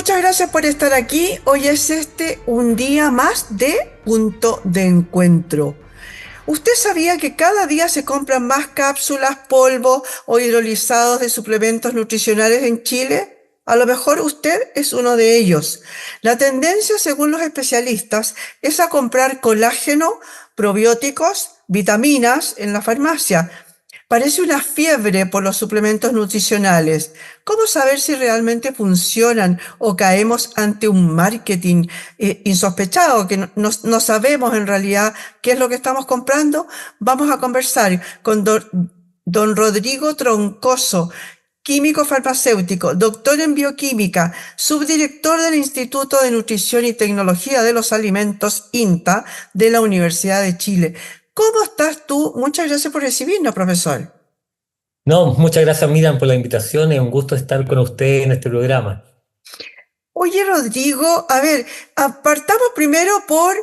Muchas gracias por estar aquí. Hoy es un día más de punto de encuentro. ¿Usted sabía que cada día se compran más cápsulas, polvo o hidrolizados de suplementos nutricionales en Chile? A lo mejor usted es uno de ellos. La tendencia, según los especialistas, es a comprar colágeno, probióticos, vitaminas en la farmacia. Parece una fiebre por los suplementos nutricionales. ¿Cómo saber si realmente funcionan o caemos ante un marketing insospechado que no sabemos en realidad qué es lo que estamos comprando? Vamos a conversar con don Rodrigo Troncoso, químico farmacéutico, doctor en bioquímica, subdirector del Instituto de Nutrición y Tecnología de los Alimentos, INTA, de la Universidad de Chile. ¿Cómo estás tú? Muchas gracias por recibirnos, profesor. No, muchas gracias, Miriam, por la invitación. Es un gusto estar con usted en este programa. Oye, Rodrigo, a ver, partamos primero por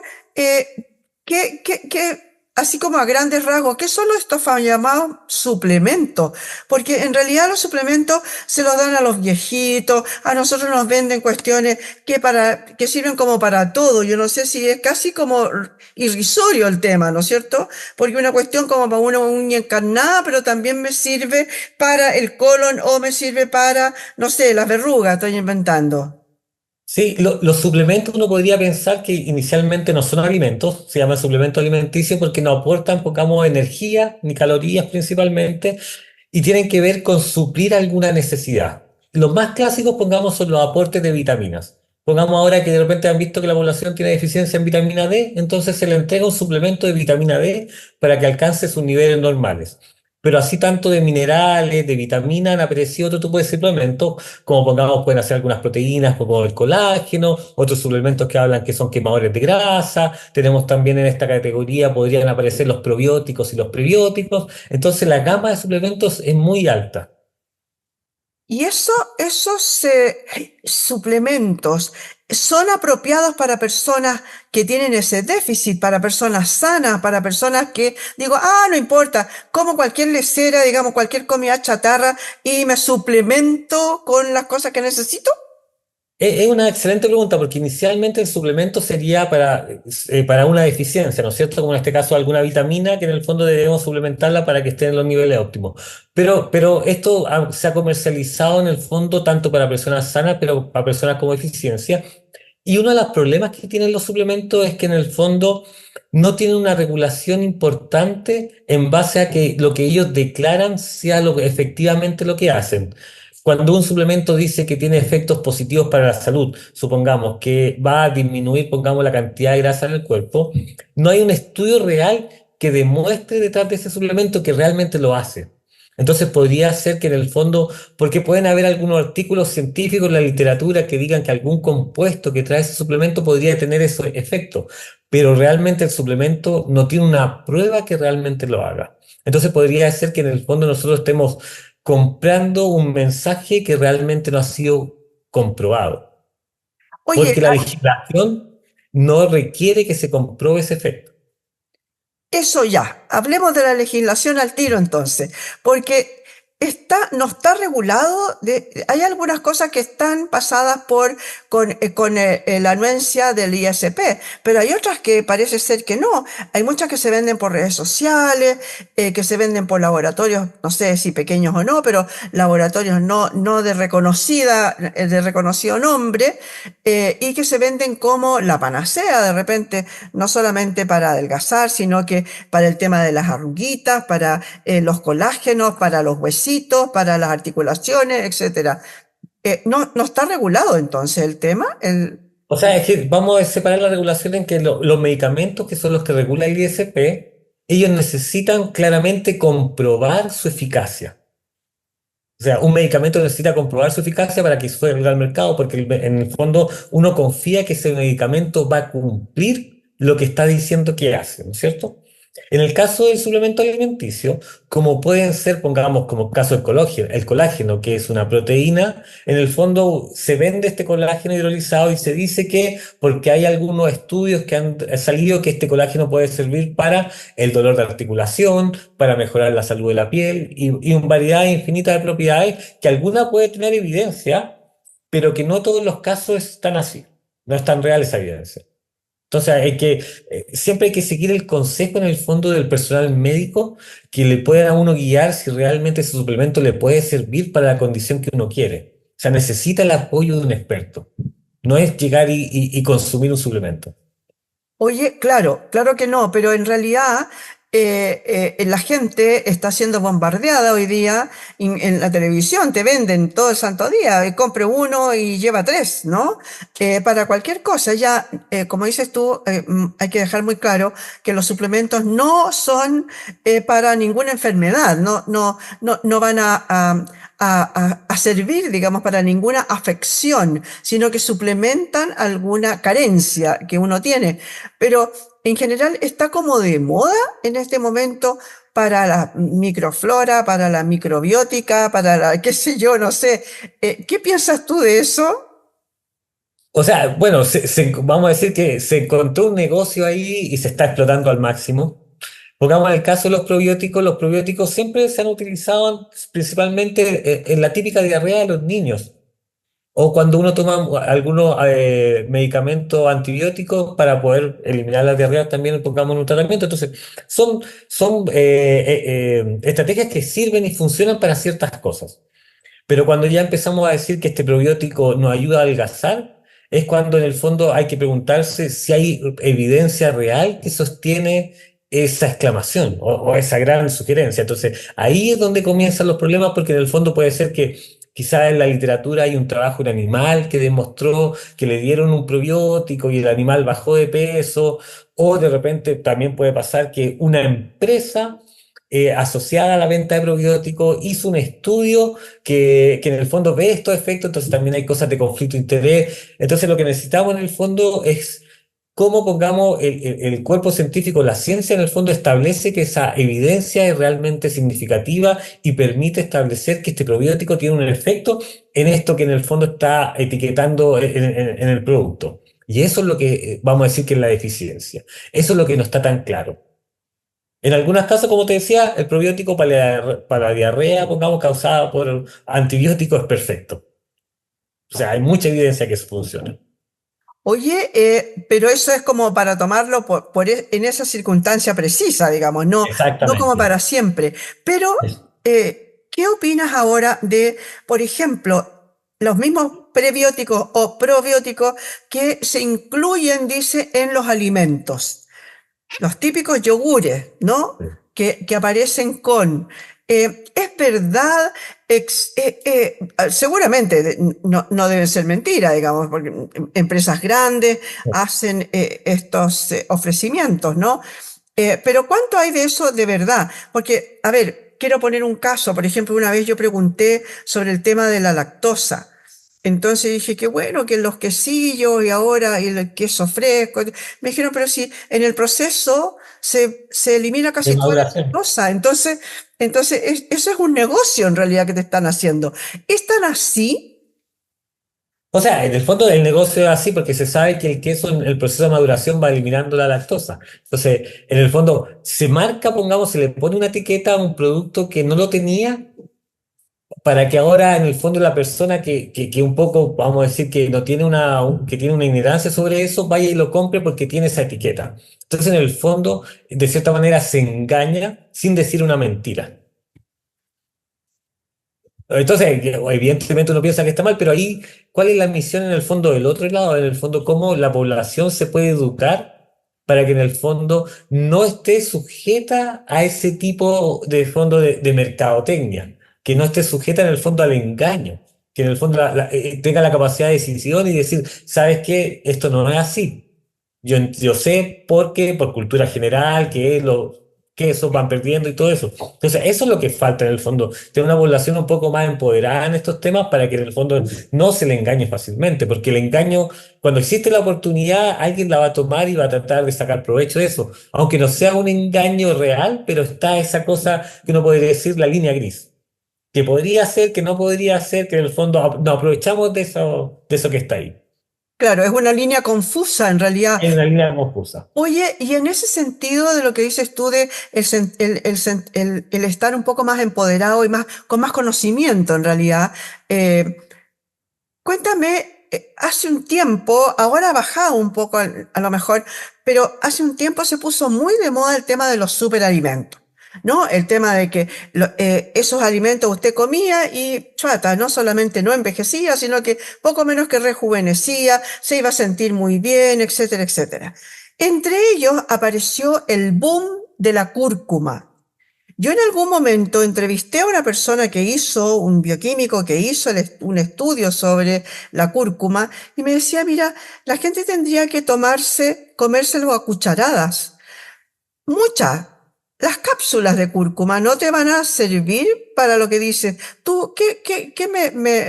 así como a grandes rasgos, ¿qué son estos llamados suplementos? Porque en realidad los suplementos se los dan a los viejitos, a nosotros nos venden cuestiones que sirven como para todo. Yo no sé si es casi como irrisorio el tema, ¿no es cierto? Porque una cuestión como para una uña encarnada, pero también me sirve para el colon o me sirve para, no sé, las verrugas, estoy inventando. Sí, los suplementos uno podría pensar que inicialmente no son alimentos, se llaman suplementos alimenticios porque no aportan, pongamos, energía ni calorías principalmente, y tienen que ver con suplir alguna necesidad. Los más clásicos, pongamos, son los aportes de vitaminas. Pongamos ahora que de repente han visto que la población tiene deficiencia en vitamina D, entonces se le entrega un suplemento de vitamina D para que alcance sus niveles normales. Pero así tanto de minerales, de vitaminas, han aparecido otro tipo de suplementos, como pongamos pueden hacer algunas proteínas como el colágeno, otros suplementos que hablan que son quemadores de grasa. Tenemos también en esta categoría, podrían aparecer los probióticos y los prebióticos. Entonces la gama de suplementos es muy alta. Y suplementos son apropiados para personas que tienen ese déficit, para personas sanas, para personas que digo, no importa, como cualquier lecera, digamos, cualquier comida chatarra y me suplemento con las cosas que necesito. Es una excelente pregunta porque inicialmente el suplemento sería para una deficiencia, ¿no es cierto? Como en este caso alguna vitamina que en el fondo debemos suplementarla para que esté en los niveles óptimos. Pero esto se ha comercializado en el fondo tanto para personas sanas, pero para personas con deficiencia. Y uno de los problemas que tienen los suplementos es que en el fondo no tienen una regulación importante en base a que lo que ellos declaran sea efectivamente lo que hacen. Cuando un suplemento dice que tiene efectos positivos para la salud, supongamos que va a disminuir, pongamos, la cantidad de grasa en el cuerpo, no hay un estudio real que demuestre detrás de ese suplemento que realmente lo hace. Entonces podría ser que en el fondo, porque pueden haber algunos artículos científicos en la literatura que digan que algún compuesto que trae ese suplemento podría tener ese efecto, pero realmente el suplemento no tiene una prueba que realmente lo haga. Entonces podría ser que en el fondo nosotros estemos comprando un mensaje que realmente no ha sido comprobado, Oye, porque la legislación no requiere que se compruebe ese efecto. eso ya, hablemos de la legislación al tiro entonces, porque no está regulado, hay algunas cosas que están pasadas con la anuencia del ISP, pero hay otras que parece ser que no. Hay muchas que se venden por redes sociales, que se venden por laboratorios, no sé si pequeños o no, pero laboratorios no de reconocido nombre, y que se venden como la panacea de repente, no solamente para adelgazar, sino que para el tema de las arruguitas, para los colágenos, para los huesitos, para las articulaciones, etcétera. No está regulado entonces el tema. O sea, es que vamos a separar la regulación en que los medicamentos, que son los que regula el ISP, ellos necesitan claramente comprobar su eficacia. O sea, un medicamento necesita comprobar su eficacia para que salga al mercado, porque en el fondo uno confía que ese medicamento va a cumplir lo que está diciendo que hace, ¿no es cierto? En el caso del suplemento alimenticio, como pueden ser, pongamos como caso el colágeno, que es una proteína, en el fondo se vende este colágeno hidrolizado y se dice que porque hay algunos estudios que han salido que este colágeno puede servir para el dolor de articulación, para mejorar la salud de la piel y una variedad infinita de propiedades que alguna puede tener evidencia, pero que no todos los casos están así, no es tan real esa evidencia. Entonces siempre hay que seguir el consejo en el fondo del personal médico que le pueda a uno guiar si realmente ese suplemento le puede servir para la condición que uno quiere. O sea, necesita el apoyo de un experto. No es llegar y consumir un suplemento. Oye, claro, claro que no, pero en realidad la gente está siendo bombardeada hoy día en la televisión, te venden todo el santo día, compre uno y lleva tres, ¿no? Para cualquier cosa, ya, como dices tú, hay que dejar muy claro que los suplementos no son para ninguna enfermedad, no van a servir, digamos, para ninguna afección, sino que suplementan alguna carencia que uno tiene. Pero en general está como de moda en este momento para la microflora, para la microbiótica, para la, qué sé yo, no sé. ¿Qué piensas tú de eso? O sea, bueno, vamos a decir que se encontró un negocio ahí y se está explotando al máximo. Pongamos el caso de los probióticos siempre se han utilizado principalmente en la típica diarrea de los niños. O cuando uno toma algunos medicamentos antibióticos para poder eliminar la diarrea, también pongamos en un tratamiento. Entonces, son estrategias que sirven y funcionan para ciertas cosas. Pero cuando ya empezamos a decir que este probiótico nos ayuda a adelgazar, es cuando en el fondo hay que preguntarse si hay evidencia real que sostiene esa exclamación o esa gran sugerencia. Entonces, ahí es donde comienzan los problemas porque en el fondo puede ser que quizás en la literatura hay un trabajo en animal que demostró que le dieron un probiótico y el animal bajó de peso, o de repente también puede pasar que una empresa asociada a la venta de probióticos hizo un estudio que en el fondo ve estos efectos, entonces también hay cosas de conflicto de interés. Entonces lo que necesitamos en el fondo es cómo pongamos el cuerpo científico, la ciencia en el fondo establece que esa evidencia es realmente significativa y permite establecer que este probiótico tiene un efecto en esto que en el fondo está etiquetando en el producto. Y eso es lo que vamos a decir que es la deficiencia. Eso es lo que no está tan claro. En algunas casos, como te decía, el probiótico para la diarrea, pongamos, causada por antibióticos es perfecto. O sea, hay mucha evidencia que eso funciona. Oye, pero eso es como para tomarlo en esa circunstancia precisa, digamos, no como Exactamente. para siempre. Pero, ¿qué opinas ahora de, por ejemplo, los mismos prebióticos o probióticos que se incluyen, dice, en los alimentos? Los típicos yogures, ¿no? Que aparecen con... es verdad, seguramente no deben ser mentira, digamos, porque empresas grandes hacen estos ofrecimientos, ¿no? Pero ¿cuánto hay de eso de verdad? Porque, a ver, quiero poner un caso. Por ejemplo, una vez yo pregunté sobre el tema de la lactosa. Entonces dije que bueno, que los quesillos y ahora y el queso fresco. Me dijeron, pero si en el proceso se elimina De casi toda la maduración. lactosa. Entonces eso es un negocio en realidad que te están haciendo. ¿Es tan así? O sea, en el fondo el negocio es así porque se sabe que el queso en el proceso de maduración va eliminando la lactosa. Entonces, en el fondo se marca, pongamos, se le pone una etiqueta a un producto que no lo tenía para que ahora en el fondo la persona que un poco, vamos a decir, que no tiene que tiene una ignorancia sobre eso, vaya y lo compre porque tiene esa etiqueta. Entonces, en el fondo, de cierta manera, se engaña sin decir una mentira. Entonces, evidentemente uno piensa que está mal, pero ahí, ¿cuál es la misión en el fondo del otro lado? En el fondo, ¿cómo la población se puede educar para que en el fondo no esté sujeta a ese tipo de fondo de mercadotecnia? Que no esté sujeta en el fondo al engaño, que en el fondo tenga la capacidad de decisión y decir, ¿sabes qué? Esto no es así. Yo sé por cultura general, que esos van perdiendo y todo eso. Entonces, eso es lo que falta en el fondo, tener una población un poco más empoderada en estos temas para que en el fondo no se le engañe fácilmente, porque el engaño, cuando existe la oportunidad, alguien la va a tomar y va a tratar de sacar provecho de eso, aunque no sea un engaño real, pero está esa cosa que uno podría decir la línea gris, que podría ser, que no podría ser, que en el fondo nos aprovechamos de eso que está ahí. Claro, es una línea confusa en realidad. Hay una línea confusa. Oye, y en ese sentido de lo que dices tú de el estar un poco más empoderado y con más conocimiento en realidad, eh, Cuéntame, hace un tiempo, ahora ha bajado un poco a lo mejor, pero hace un tiempo se puso muy de moda el tema de los superalimentos, ¿no? El tema de que esos alimentos usted comía y chata, no solamente no envejecía, sino que poco menos que rejuvenecía, se iba a sentir muy bien, etcétera, etcétera. Entre ellos apareció el boom de la cúrcuma. Yo en algún momento entrevisté a una persona que hizo, un bioquímico que hizo un estudio sobre la cúrcuma y me decía, mira, la gente tendría que comérselo a cucharadas. Muchas. Las cápsulas de cúrcuma no te van a servir para lo que dices. ¿Tú qué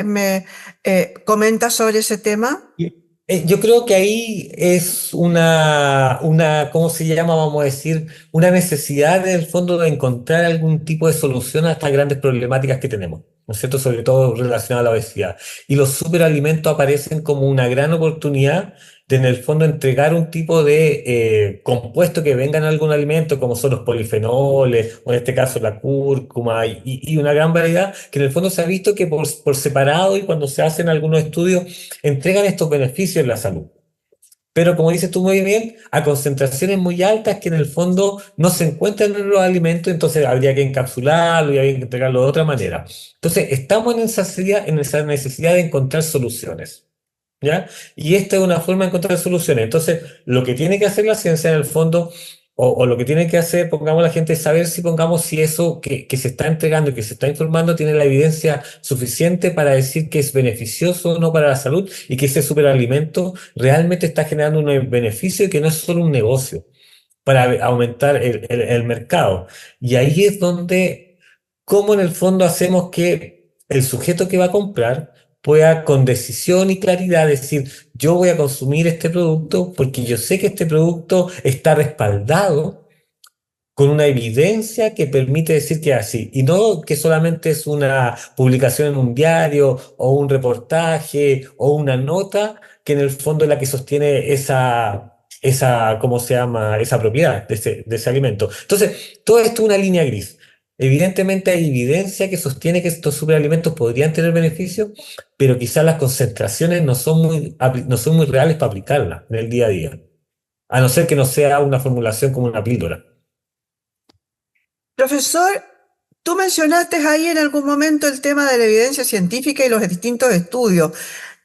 me comentas sobre ese tema? Yo creo que ahí es ¿cómo se llama? Vamos a decir, una necesidad en el fondo de encontrar algún tipo de solución a estas grandes problemáticas que tenemos, ¿no es cierto? Sobre todo relacionado a la obesidad. Y los superalimentos aparecen como una gran oportunidad de en el fondo entregar un tipo de compuesto que venga en algún alimento, como son los polifenoles, o en este caso la cúrcuma, y una gran variedad, que en el fondo se ha visto que por separado y cuando se hacen algunos estudios, entregan estos beneficios en la salud. Pero como dices tú muy bien, a concentraciones muy altas que en el fondo no se encuentran en los alimentos, entonces habría que encapsularlo y habría que entregarlo de otra manera. Entonces, estamos en esa necesidad de encontrar soluciones. ¿Ya? Y esta es una forma de encontrar soluciones. Entonces, lo que tiene que hacer la ciencia en el fondo, o lo que tiene que hacer, pongamos la gente, es saber si pongamos si eso que se está entregando y que se está informando tiene la evidencia suficiente para decir que es beneficioso o no para la salud y que ese superalimento realmente está generando un beneficio y que no es solo un negocio para aumentar el mercado. Y ahí es donde, cómo en el fondo hacemos que el sujeto que va a comprar pueda con decisión y claridad decir, yo voy a consumir este producto porque yo sé que este producto está respaldado con una evidencia que permite decir que es así, y no que solamente es una publicación en un diario o un reportaje o una nota que en el fondo es la que sostiene ¿cómo se llama? Esa propiedad de ese alimento. Entonces, todo esto es una línea gris. Evidentemente hay evidencia que sostiene que estos superalimentos podrían tener beneficios, pero quizás las concentraciones no son muy reales para aplicarlas en el día a día, a no ser que no sea una formulación como una píldora. Profesor, tú mencionaste ahí en algún momento el tema de la evidencia científica y los distintos estudios.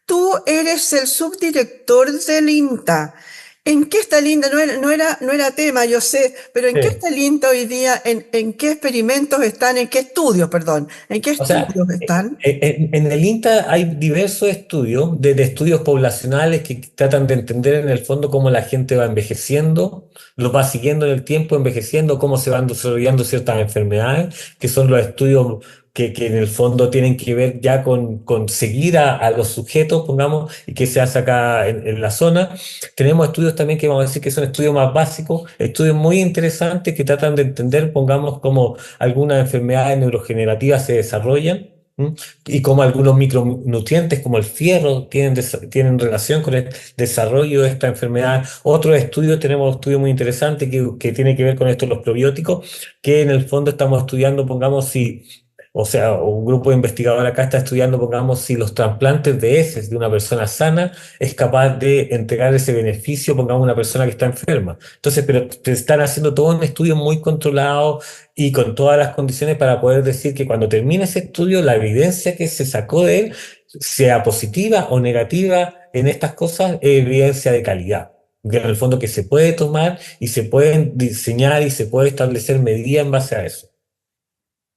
Tú eres el subdirector del INTA. ¿En qué está el INTA? No era tema, yo sé, pero ¿en qué Sí. está el INTA hoy día? ¿En qué experimentos están? ¿En qué estudios, perdón? ¿En qué O sea, estudios están? en el INTA hay diversos estudios, desde estudios poblacionales que tratan de entender en el fondo cómo la gente va envejeciendo, los va siguiendo en el tiempo envejeciendo, cómo se van desarrollando ciertas enfermedades, que son los estudios que en el fondo tienen que ver ya con seguir a los sujetos, pongamos, y que se hace acá en la zona. Tenemos estudios también que vamos a decir que son estudios más básicos, estudios muy interesantes que tratan de entender, pongamos, cómo algunas enfermedades neurogenerativas se desarrollan. ¿M? Y cómo algunos micronutrientes como el fierro tienen relación con el desarrollo de esta enfermedad. Otro estudio, tenemos un estudio muy interesante que tiene que ver con esto, los probióticos, que en el fondo estamos estudiando, pongamos, si, o sea, un grupo de investigadores acá está estudiando, pongamos, si los trasplantes de heces de una persona sana es capaz de entregar ese beneficio, pongamos, a una persona que está enferma. Entonces, pero te están haciendo todo un estudio muy controlado y con todas las condiciones para poder decir que cuando termine ese estudio, la evidencia que se sacó de él, sea positiva o negativa en estas cosas, es evidencia de calidad. Que en el fondo que se puede tomar y se pueden diseñar y se puede establecer medidas en base a eso.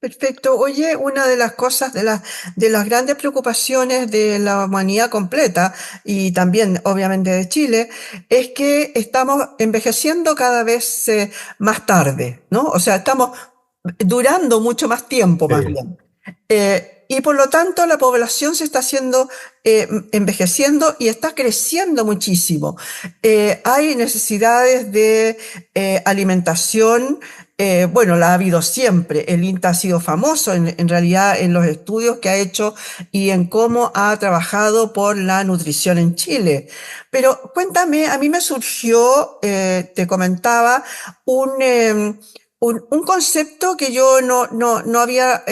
Perfecto. Oye, una de las cosas, de las grandes preocupaciones de la humanidad completa y también obviamente de Chile, es que estamos envejeciendo cada vez más tarde, ¿no? O sea, estamos durando mucho más tiempo, más Sí. bien. Y por lo tanto la población se está haciendo, envejeciendo y está creciendo muchísimo. Hay necesidades de alimentación. Bueno, la ha habido siempre. El INTA ha sido famoso en realidad en los estudios que ha hecho y en cómo ha trabajado por la nutrición en Chile. Pero cuéntame, a mí me surgió, te comentaba, un, un concepto que yo no había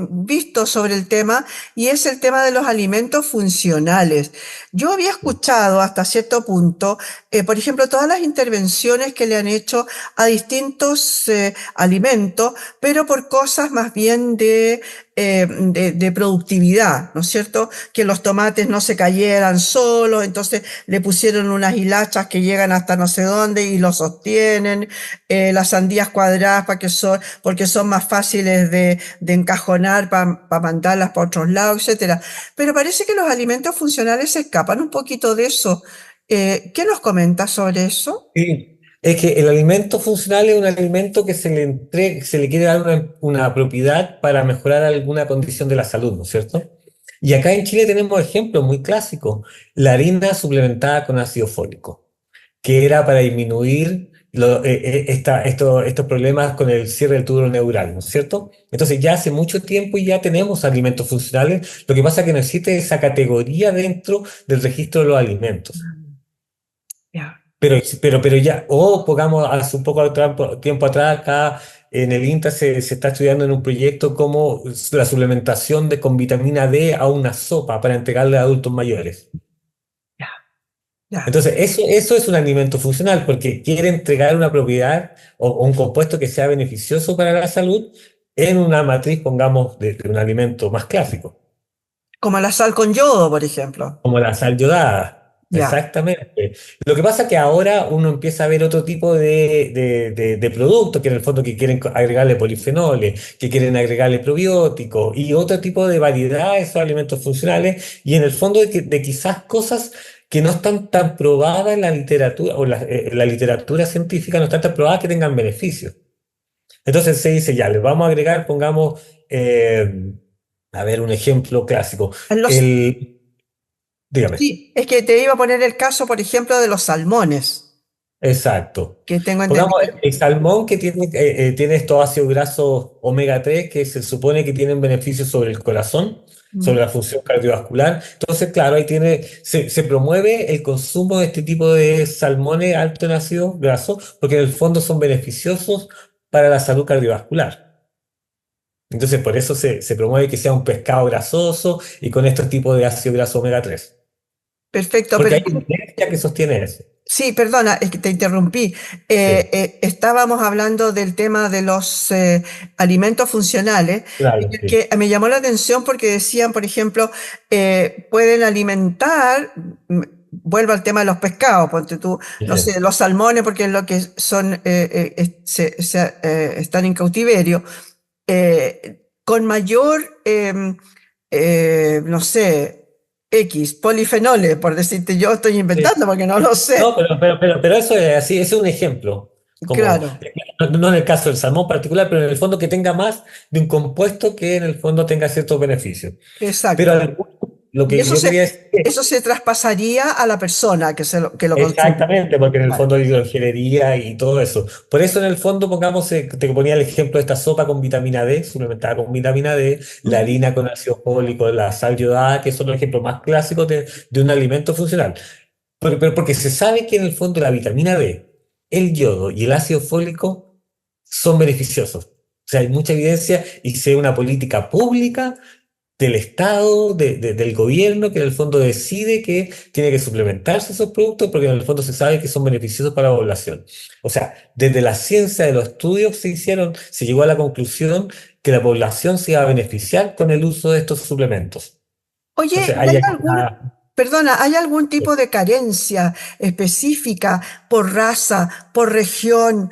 visto sobre el tema y es el tema de los alimentos funcionales. Yo había escuchado hasta cierto punto, por ejemplo, todas las intervenciones que le han hecho a distintos alimentos, pero por cosas más bien de productividad, ¿no es cierto? Que los tomates no se cayeran solos, entonces le pusieron unas hilachas que llegan hasta no sé dónde y lo sostienen, las sandías cuadradas porque son más fáciles de encajonar para mandarlas para otros lados, etcétera. Pero parece que los alimentos funcionales se escapan un poquito de eso. ¿Qué nos comentas sobre eso? Sí, es que el alimento funcional es un alimento que se le quiere dar una propiedad para mejorar alguna condición de la salud, ¿no es cierto? Y acá en Chile tenemos ejemplos muy clásicos. La harina suplementada con ácido fólico, que era para disminuir estos problemas con el cierre del túbulo neural, ¿no es cierto? Entonces ya hace mucho tiempo ya tenemos alimentos funcionales, lo que pasa es que no existe esa categoría dentro del registro de los alimentos. Ya. Pero ya, o pongamos hace un poco tiempo atrás, acá en el INTA se está estudiando en un proyecto como la suplementación con vitamina D a una sopa para entregarle a adultos mayores. Ya, ya. Entonces, eso es un alimento funcional porque quiere entregar una propiedad o un compuesto que sea beneficioso para la salud en una matriz, pongamos, de un alimento más clásico. Como la sal con yodo, por ejemplo. Como la sal yodada. Ya. Exactamente. Lo que pasa es que ahora uno empieza a ver otro tipo de productos que en el fondo que quieren agregarle polifenoles, que quieren agregarle probióticos y otro tipo de variedad a esos alimentos funcionales y en el fondo de quizás cosas que no están tan probadas en la literatura o en la literatura científica no están tan probadas que tengan beneficios. Entonces se dice, ya, les vamos a agregar, pongamos, a ver, un ejemplo clásico. En los, Dígame. sí, es que te iba a poner el caso, por ejemplo, de los salmones, Exacto. que tengo Pongamos entendido. el salmón que tiene estos ácidos grasos omega 3 que se supone que tienen beneficios sobre el corazón, Mm. sobre la función cardiovascular. Entonces, claro, se promueve el consumo de este tipo de salmones alto en ácidos grasos porque en el fondo son beneficiosos para la salud cardiovascular. Entonces, por eso se promueve que sea un pescado grasoso y con estos tipos de ácido graso omega 3 Perfecto, porque pero hay evidencia que sostiene eso. sí, perdona, es que te interrumpí. Sí, Estábamos hablando del tema de los alimentos funcionales, claro, y sí. que me llamó la atención porque decían, por ejemplo, pueden alimentar, vuelvo al tema de los pescados, ponte tú, no Sí. sé, los salmones, porque es lo que son, están en cautiverio, con mayor, no sé, X, polifenoles, por decirte, yo estoy Sí. inventando porque no lo No, sé. pero eso es así, ese es un ejemplo, como, Claro, no en el caso del salmón particular, pero en el fondo que tenga más de un compuesto que en el fondo tenga ciertos beneficios. Pero exacto. lo Y que yo quería decir eso se traspasaría a la persona que lo consume. exactamente, porque en el Claro. fondo hay ingeniería y todo eso. Por eso en el fondo, pongamos, te ponía el ejemplo de esta sopa con vitamina D, suplementada con vitamina D, la Ujú. harina con ácido fólico, la sal yodada, que son los ejemplos más clásicos de un alimento funcional. Pero porque se sabe que en el fondo la vitamina D, el yodo y el ácido fólico son beneficiosos. O sea, hay mucha evidencia y se ve una política pública del Estado, del gobierno, que en el fondo decide que tiene que suplementarse esos productos porque en el fondo se sabe que son beneficiosos para la población. O sea, desde la ciencia de los estudios se llegó a la conclusión que la población se iba a beneficiar con el uso de estos suplementos. Oye, Entonces, ¿y hay hay aquí algún, perdona, hay algún tipo de carencia específica por raza, por región,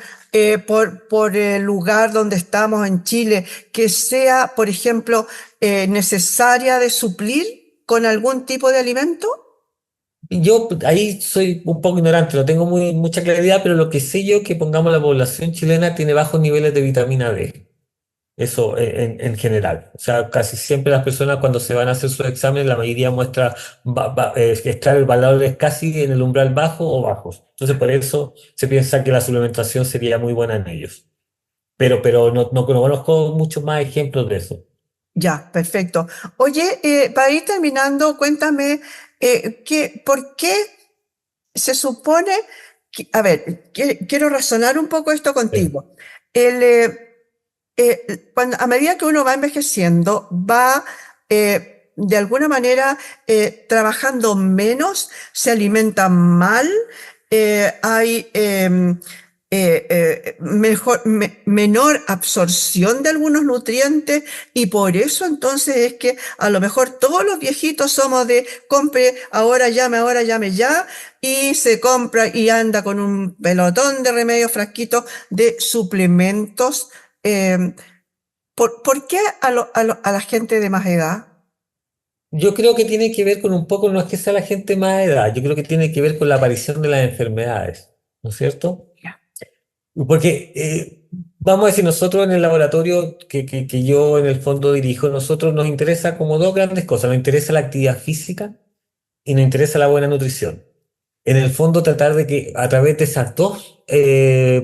por el lugar donde estamos en Chile, que sea, por ejemplo, necesaria de suplir con algún tipo de alimento? yo ahí soy un poco ignorante, no tengo mucha claridad, pero lo que sé yo es que pongamos la población chilena tiene bajos niveles de vitamina D. Eso en general. O sea, casi siempre las personas cuando se van a hacer sus exámenes, la mayoría muestra que está el valor es casi en el umbral bajo o bajos. Entonces, por eso se piensa que la suplementación sería muy buena en ellos. Pero no conozco muchos más ejemplos de eso. Ya, perfecto. Oye, para ir terminando, cuéntame, ¿por qué se supone a ver, quiero razonar un poco esto Sí, contigo. El, eh, a medida que uno va envejeciendo, va de alguna manera trabajando menos, se alimenta mal, hay menor absorción de algunos nutrientes y por eso entonces es que a lo mejor todos los viejitos somos de compre ahora llame ya y se compra y anda con un pelotón de remedios frasquitos de suplementos. eh, ¿Por qué a la gente de más edad? Yo creo que tiene que ver con un poco, no es que sea la gente más de edad, yo creo que tiene que ver con la aparición de las enfermedades, ¿no es cierto? Porque, vamos a decir, nosotros en el laboratorio que yo en el fondo dirijo, nosotros nos interesa como dos grandes cosas, nos interesa la actividad física y nos interesa la buena nutrición. En el fondo tratar de que a través de esas dos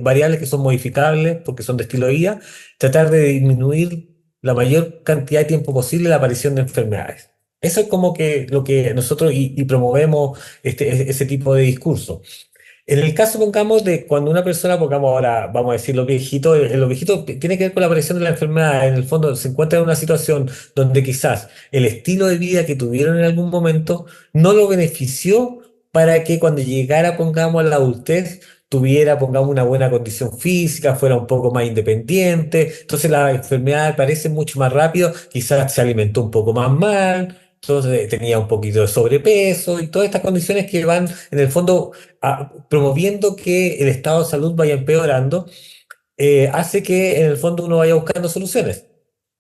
variables que son modificables, porque son de estilo de vida, tratar de disminuir la mayor cantidad de tiempo posible la aparición de enfermedades. Eso es como que lo que nosotros y promovemos ese tipo de discurso. En el caso, pongamos, de cuando una persona, pongamos ahora, vamos a decir, los viejitos tiene que ver con la aparición de la enfermedad. En el fondo, se encuentra en una situación donde quizás el estilo de vida que tuvieron en algún momento no lo benefició para que cuando llegara, pongamos, a la adultez, tuviera, pongamos, una buena condición física, fuera un poco más independiente. Entonces, la enfermedad aparece mucho más rápido, quizás se alimentó un poco más mal. Entonces tenía un poquito de sobrepeso y todas estas condiciones que van en el fondo promoviendo que el estado de salud vaya empeorando, hace que en el fondo uno vaya buscando soluciones.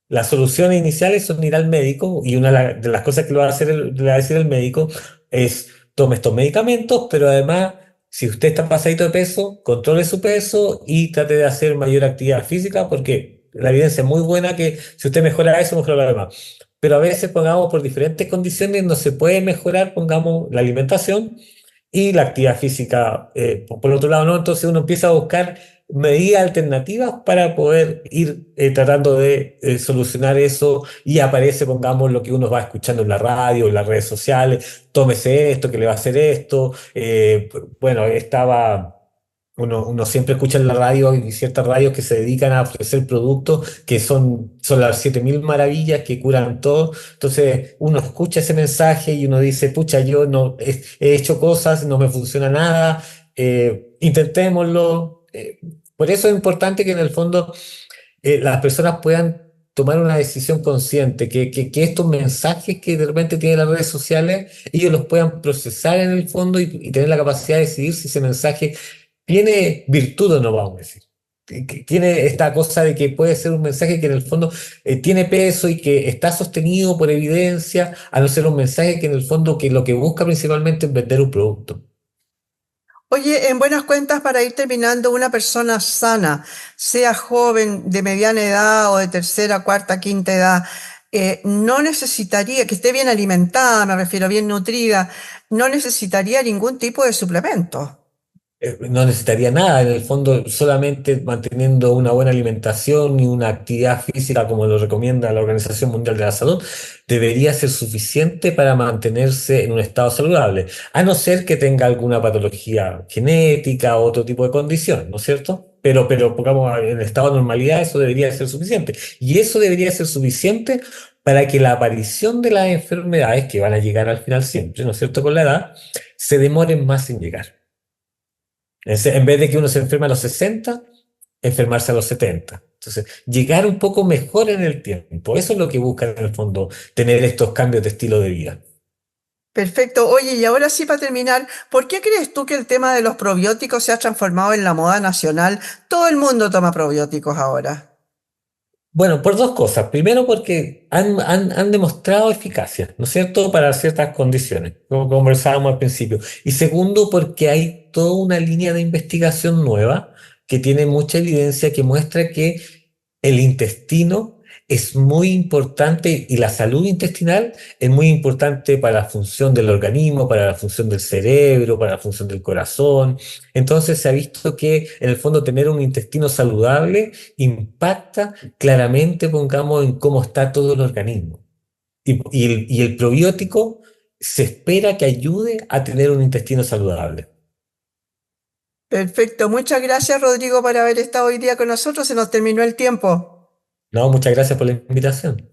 Las soluciones iniciales son ir al médico y una de las cosas que le va a hacer le va a decir el médico es tome estos medicamentos, pero además, si usted está pasadito de peso, controle su peso y trate de hacer mayor actividad física porque la evidencia es muy buena que si usted mejora eso, mejora lo demás. Pero a veces, pongamos, por diferentes condiciones no se puede mejorar, pongamos, la alimentación y la actividad física, por otro lado, ¿no? Entonces uno empieza a buscar medidas alternativas para poder ir tratando de solucionar eso y aparece, pongamos, lo que uno va escuchando en la radio, en las redes sociales, tómese esto, que le va a hacer esto. Bueno, uno siempre escucha en la radio y ciertas radios que se dedican a ofrecer productos que son las 7000 maravillas que curan todo. Entonces uno escucha ese mensaje y uno dice, pucha, yo no he hecho cosas, no me funciona nada, intentémoslo. Por eso es importante que en el fondo las personas puedan tomar una decisión consciente, que estos mensajes que de repente tienen las redes sociales, ellos los puedan procesar en el fondo y tener la capacidad de decidir si ese mensaje tiene virtud o no, vamos a decir. Que tiene esta cosa de que puede ser un mensaje que en el fondo tiene peso y que está sostenido por evidencia, a no ser un mensaje que en el fondo que lo que busca principalmente es vender un producto. Oye, en buenas cuentas, para ir terminando, una persona sana, sea joven, de mediana edad o de tercera, cuarta, quinta edad, no necesitaría, que esté bien alimentada, me refiero, bien nutrida, no necesitaría ningún tipo de suplemento. No necesitaría nada, en el fondo solamente manteniendo una buena alimentación y una actividad física como lo recomienda la Organización Mundial de la Salud, debería ser suficiente para mantenerse en un estado saludable, a no ser que tenga alguna patología genética o otro tipo de condición, ¿no es cierto? Pero pongamos en estado de normalidad, eso debería ser suficiente. Y eso debería ser suficiente para que la aparición de las enfermedades, que van a llegar al final siempre, ¿no es cierto?, con la edad, se demoren más en llegar. En vez de que uno se enferme a los 60, enfermarse a los 70. Entonces, llegar un poco mejor en el tiempo. Eso es lo que busca en el fondo, tener estos cambios de estilo de vida. Perfecto. Oye, y ahora sí para terminar, ¿por qué crees tú que el tema de los probióticos se ha transformado en la moda nacional? Todo el mundo toma probióticos ahora. Bueno, por dos cosas. Primero, porque han demostrado eficacia, ¿no es cierto?, para ciertas condiciones, como conversábamos al principio. Y segundo, porque hay toda una línea de investigación nueva que tiene mucha evidencia que muestra que el intestino es muy importante y la salud intestinal es muy importante para la función del organismo, para la función del cerebro, para la función del corazón. Entonces se ha visto que en el fondo tener un intestino saludable impacta claramente, pongamos, en cómo está todo el organismo. Y el probiótico se espera que ayude a tener un intestino saludable. Perfecto. Muchas gracias, Rodrigo, por haber estado hoy día con nosotros. Se nos terminó el tiempo. No, muchas gracias por la invitación.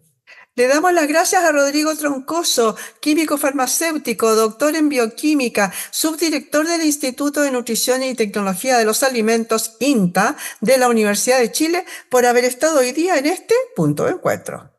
Le damos las gracias a Rodrigo Troncoso, químico farmacéutico, doctor en bioquímica, subdirector del Instituto de Nutrición y Tecnología de los Alimentos, INTA, de la Universidad de Chile, por haber estado hoy día en este punto de encuentro.